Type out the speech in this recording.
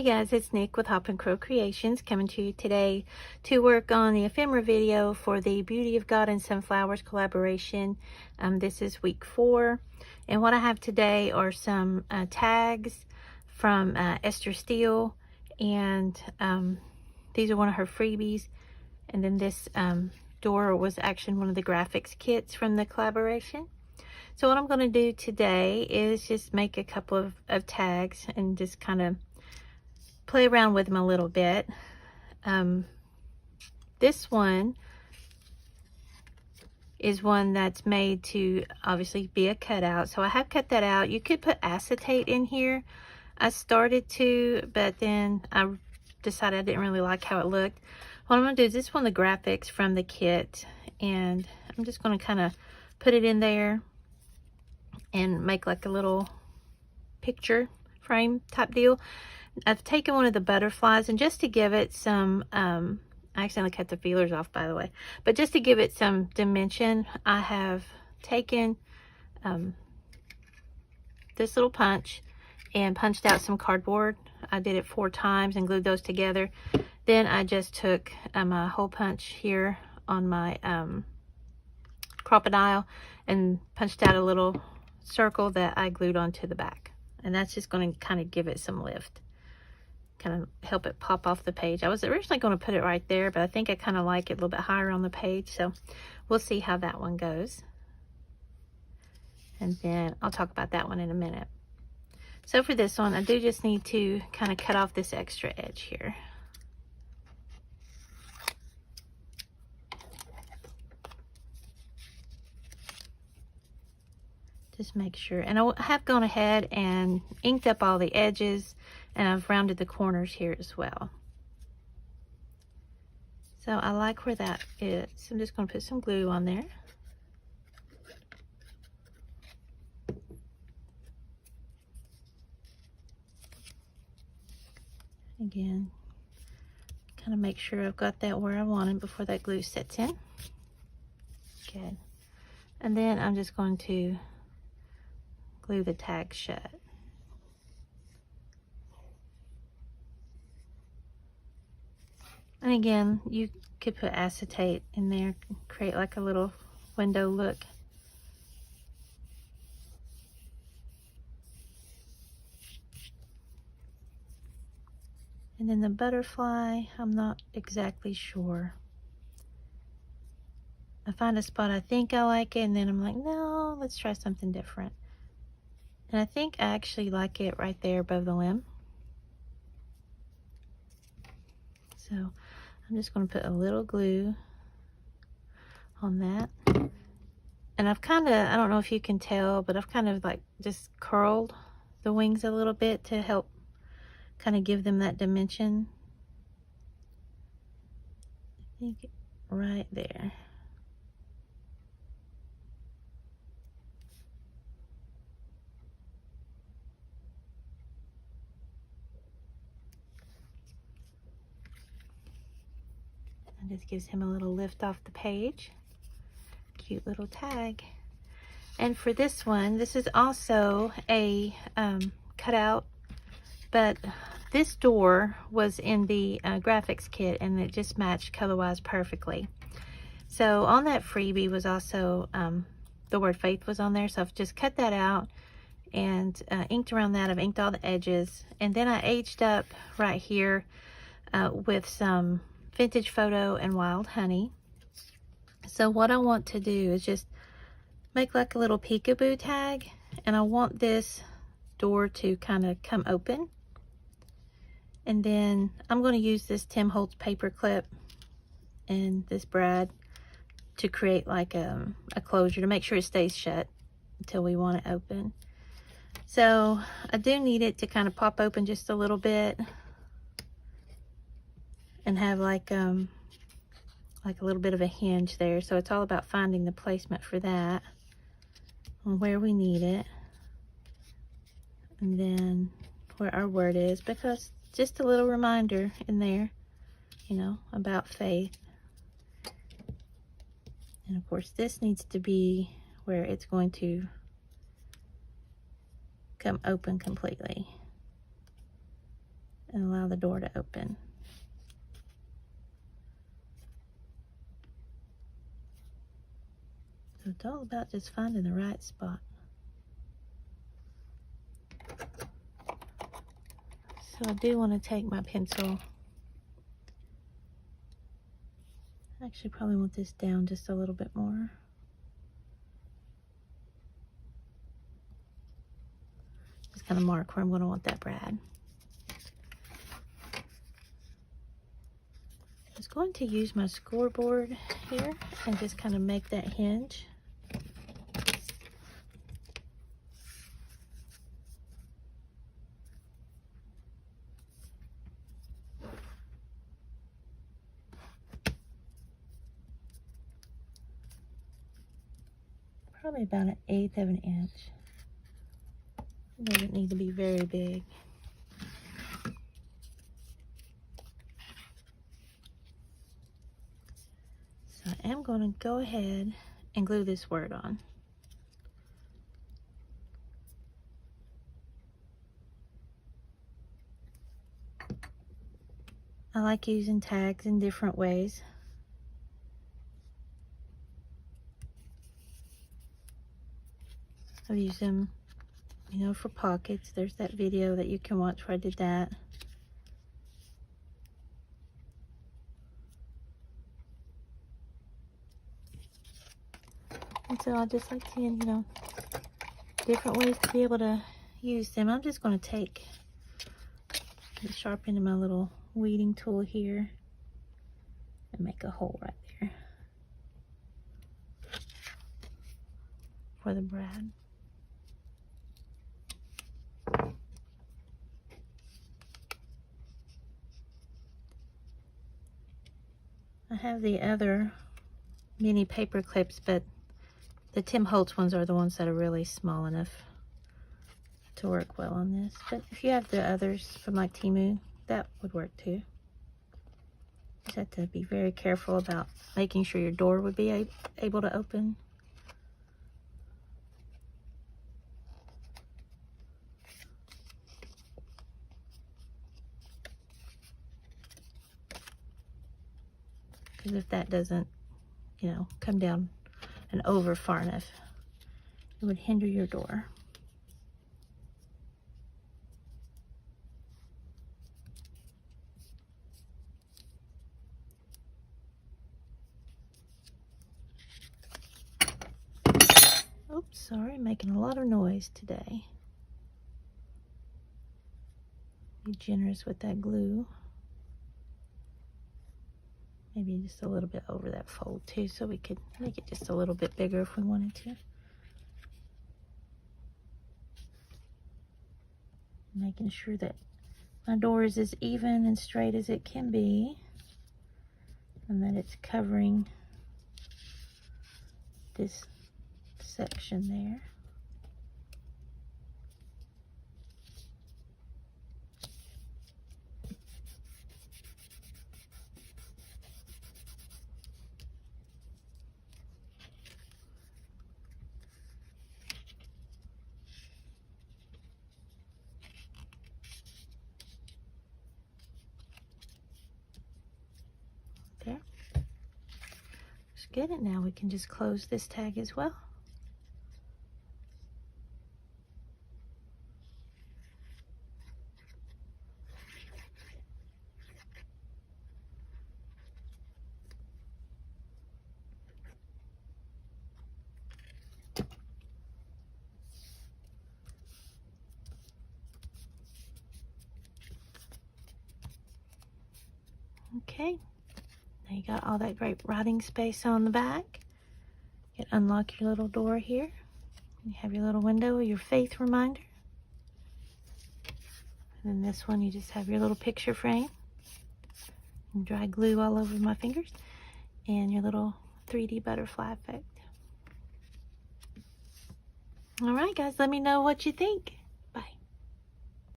Hey guys, it's Nick with Hop and Crow Creations coming to you today to work on the ephemera video for the Beauty of God and Sunflowers collaboration. This is week 4, and what I have today are some tags from Esther Steele, and these are one of her freebies, and then this door was actually one of the graphics kits from the collaboration. So what I'm going to do today is just make a couple of tags and just kind of play around with them a little bit. This one is one that's made to obviously be a cutout, so I have cut that out. You could put acetate in here. I started to, but then I decided I didn't really like how it looked. What I'm going to do is this one of the graphics from the kit, and I'm just going to kind of put it in there and make like a little picture frame type deal. I've taken one of the butterflies, and just to give it some, I accidentally cut the feelers off, by the way, but just to give it some dimension, I have taken this little punch and punched out some cardboard. I did it 4 times and glued those together. Then I just took my hole punch here on my crocodile and punched out a little circle that I glued onto the back. And that's just going to kind of give it some lift, kind of help it pop off the page. I was originally going to put it right there, but I think I kind of like it a little bit higher on the page, so we'll see how that one goes. And then I'll talk about that one in a minute. So for this one, I do just need to kind of cut off this extra edge here. Just make sure, and I have gone ahead and inked up all the edges, and I've rounded the corners here as well. So I like where that is. I'm just going to put some glue on there. Again, kind of make sure I've got that where I want it before that glue sets in. Good. And then I'm just going to glue the tag shut. And again, you could put acetate in there, create like a little window look. And then the butterfly, I'm not exactly sure. I find a spot I think I like it, and then I'm like, no, let's try something different. And I think I actually like it right there above the limb. So I'm just going to put a little glue on that. And I've kind of, I don't know if you can tell, but I've kind of like just curled the wings a little bit to help kind of give them that dimension. I think right there. And just gives him a little lift off the page. Cute little tag. And for this one, this is also a cutout, but this door was in the graphics kit, and it just matched color-wise perfectly. So on that freebie was also the word faith was on there, so I've just cut that out and inked around that. I've inked all the edges, and then I aged up right here with some vintage photo and wild honey. So what I want to do is just make like a little peekaboo tag, and I want this door to kind of come open. And then I'm going to use this Tim Holtz paper clip and this brad to create like a closure to make sure it stays shut until we want it open. So I do need it to kind of pop open just a little bit and have like a little bit of a hinge there. So it's all about finding the placement for that and where we need it, and then where our word is, because just a little reminder in there, you know, about faith. And of course this needs to be where it's going to come open completely. and allow the door to open. So it's all about just finding the right spot. So I do want to take my pencil. I actually probably want this down just a little bit more. Just kind of mark where I'm going to want that brad. I was going to use my scoreboard here and just kind of make that hinge. Probably about 1/8 of an inch. It doesn't need to be very big. So I am going to go ahead and glue this word on. I like using tags in different ways. I've used them, you know, for pockets. There's that video that you can watch where I did that. And so I just like seeing, you know, different ways to be able to use them. I'm just going to take the sharp end of my little weeding tool here and make a hole right there for the brad. I have the other mini paper clips, but the Tim Holtz ones are the ones that are really small enough to work well on this. But if you have the others from like Temu, that would work too. Just have to be very careful about making sure your door would be able to open. Because if that doesn't, you know, come down and over far enough, it would hinder your door. Oops, sorry, making a lot of noise today. Be generous with that glue. Maybe just a little bit over that fold too, so we could make it just a little bit bigger if we wanted to. Making sure that my door is as even and straight as it can be, and that it's covering this section there. There. That's good. And now we can just close this tag as well. Okay, now you got all that great writing space on the back. You can unlock your little door here. You have your little window with your faith reminder. And then this one, you just have your little picture frame. And dry glue all over my fingers. And your little 3D butterfly effect. All right, guys, let me know what you think.